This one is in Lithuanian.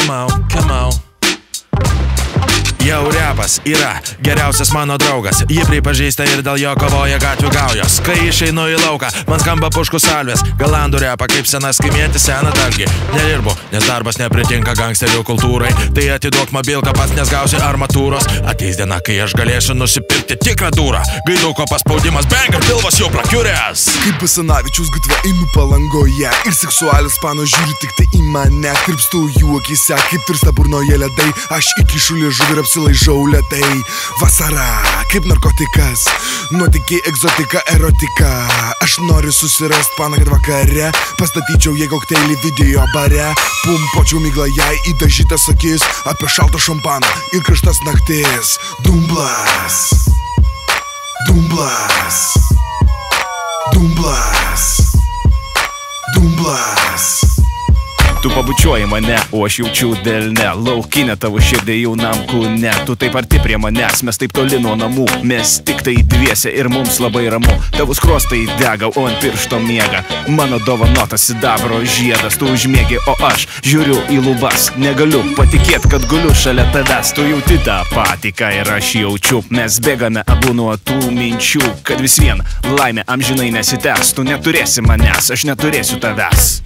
come on. Jau repas yra geriausias mano draugas. Jį pripažįsta ir dėl jo kovoja gatvių gaujos. Kai išeinu į lauką, man skamba puškų salvės. Galandų repa kaip senas kaimietis seną dalgį. Nedirbu, nes darbas nepritinka gangsterių kultūrai. Tai atiduok mobilką pats, nes gausi armatūros. Ateis diena, kai aš galėsiu nusipirkti tikrą durą. Gaiduko paspaudimas, bang ir pilvas jau prakiuręs. Kaip Basanavičiaus gatve einu Palangoje ir seksualius pano žiūri tik tai į mane. Tirpstu jų akise, kaip tirsta burnoje ledai. Aš įkišu liežuvį ir apsilaižau lėtai. Vasara, kaip narkotikas, nuotykiai, egzotika, erotika. Aš noriu susirast paną, kad vakare pastatyčiau jai kokteilį video bare. Pumpočiau miglą jai įdažytas akis, apie šaltą šampaną ir karštas naktis. Dumblas, dumblas, dumblas, dumblas. Tu pabučiuoji mane, o aš jaučiu delne. Laukinė tavo širdė jaunam kūne. Tu taip arti prie manęs, mes taip toli nuo namų. Mes tik tai dviese ir mums labai ramu. Tavo skruostai dega, o ant piršto miega mano dovanotas sidabro žiedas. Tu užmiegi, o aš žiūriu į lubas. Negaliu patikėt, kad guliu šalia tavęs. Tu jauti tą patį, ką ir aš jaučiu. Mes bėgame abu nuo tų minčių, kad vis vien laimė amžinai nesitęs. Tu neturėsi manęs, aš neturėsiu tavęs.